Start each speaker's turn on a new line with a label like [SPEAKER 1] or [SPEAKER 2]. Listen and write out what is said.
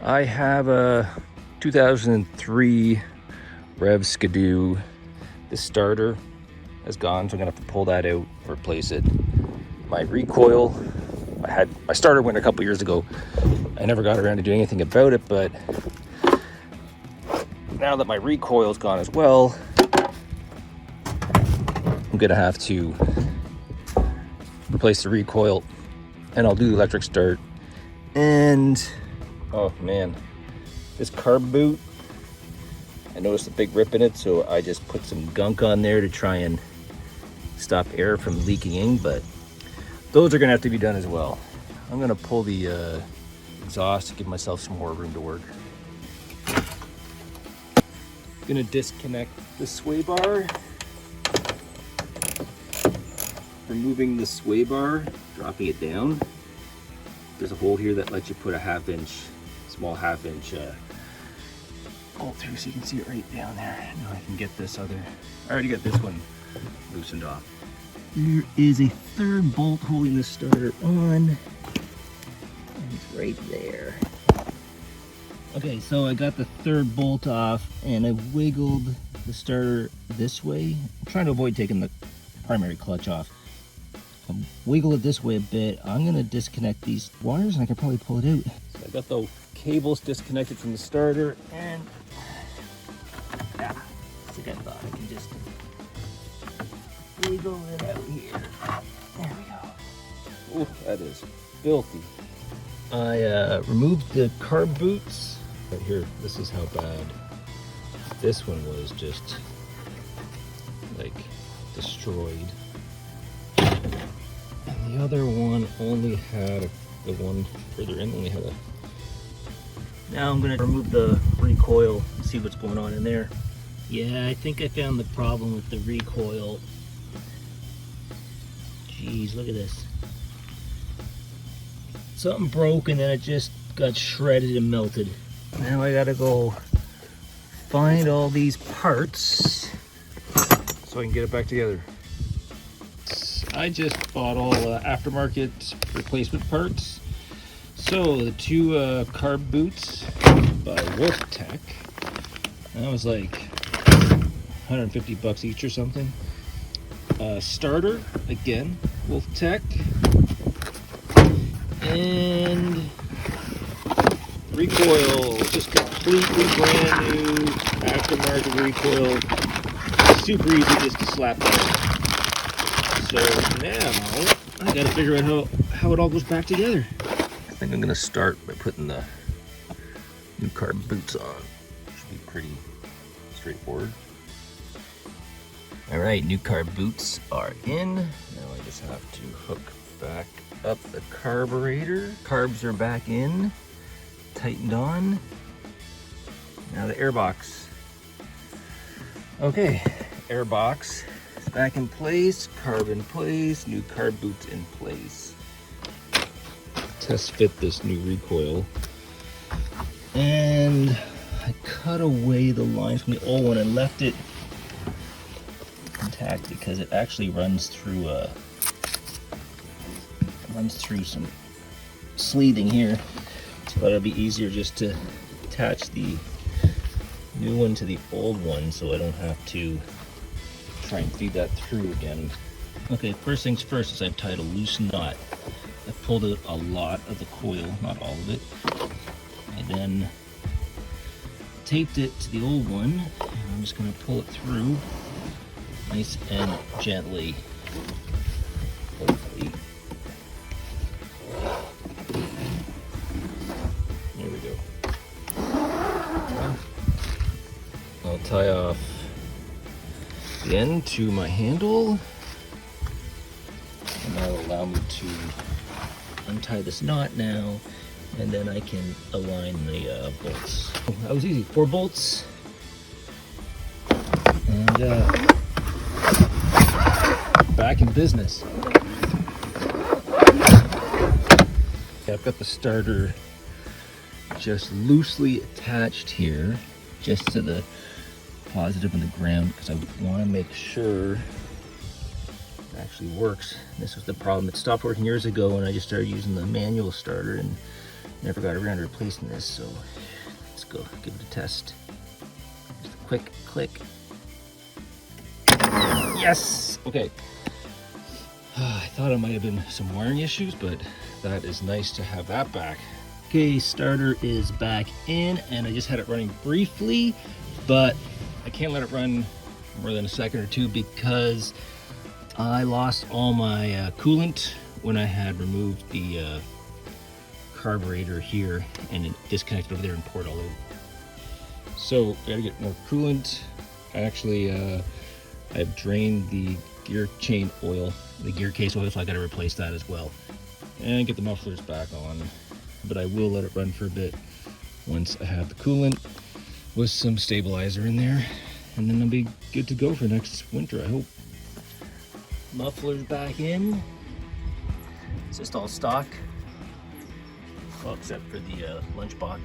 [SPEAKER 1] I have a 2003 Rev Ski-doo. This starter has gone, so I'm gonna have to pull that out, replace it. My recoil, my starter went a couple years ago. I never got around to doing anything about it, but now that my recoil's gone as well, I'm gonna have to replace the recoil, and I'll do the electric start. And oh man, this carb boot, I noticed a big rip in it, so I just put some gunk on there to try and stop air from leaking in, but those are gonna have to be done as well. I'm gonna pull the exhaust to give myself some more room to work. Gonna disconnect the sway bar. Removing the sway bar, dropping it down. There's a hole here that lets you put a small half inch bolt through, so you can see it right down there. Now I can get this other, I already got this one loosened off. There is a third bolt holding the starter on, and it's right there. Okay, so I got the third bolt off, and I wiggled the starter this way. I'm trying to avoid taking the primary clutch off. Wiggle it this way a bit. I'm gonna disconnect these wires, and I can probably pull it out. So I got the cables disconnected from the starter, and yeah, I think I thought I can just wiggle it out here. There we go. Ooh, that is filthy. I removed the carb boots. Right here, this is how bad this one was, just like destroyed. And the other one only had, the one further in only had a... Now I'm gonna remove the recoil and see what's going on in there. Yeah, I think I found the problem with the recoil. Jeez, look at this. Something broke and then it just got shredded and melted. Now I gotta go find all these parts so I can get it back together. I just bought all aftermarket replacement parts. So the two carb boots by Wolf Tech, that was like 150 bucks each or something. Starter, again, Wolf Tech. And recoil, just completely brand new aftermarket recoil. Super easy just to slap on. So now I gotta figure out how it all goes back together. I think I'm gonna start by putting the new carb boots on. Should be pretty straightforward. All right, new carb boots are in. Now I just have to hook back up the carburetor. Carbs are back in, tightened on. Now the air box. Okay, air box is back in place, carb in place, new carb boots in place. Test fit this new recoil. And I cut away the line from the old one and left it intact because it actually runs through some sleeving here, so it'll be easier just to attach the new one to the old one so I don't have to try and feed that through again. Okay, first things first is I've tied a loose knot. I pulled out a lot of the coil, not all of it. I then taped it to the old one, and I'm just going to pull it through nice and gently. Hopefully. There we go. I'll tie off the end to my handle, and that'll allow me to untie this knot now, and then I can align the bolts. That was easy, 4 bolts, and back in business. I've got the starter just loosely attached here, just to the positive and the ground, because I want to make sure it actually works. This was the problem. It stopped working years ago, and I just started using the manual starter, and Never got around to replacing this, so let's go give it a test. Just a quick click. Yes! Okay. I thought it might have been some wiring issues, but that is nice to have that back. Okay, starter is back in, and I just had it running briefly, but I can't let it run more than a second or two because I lost all my coolant when I had removed the carburetor here, and it disconnected over there and poured all over. So I gotta get more coolant. I actually I've drained the gear chain oil, the gear case oil, so I gotta replace that as well and get the mufflers back on. But I will let it run for a bit once I have the coolant with some stabilizer in there, and then I'll be good to go for next winter, I hope. Mufflers back in. It's just all stock. Well, except for the lunch box.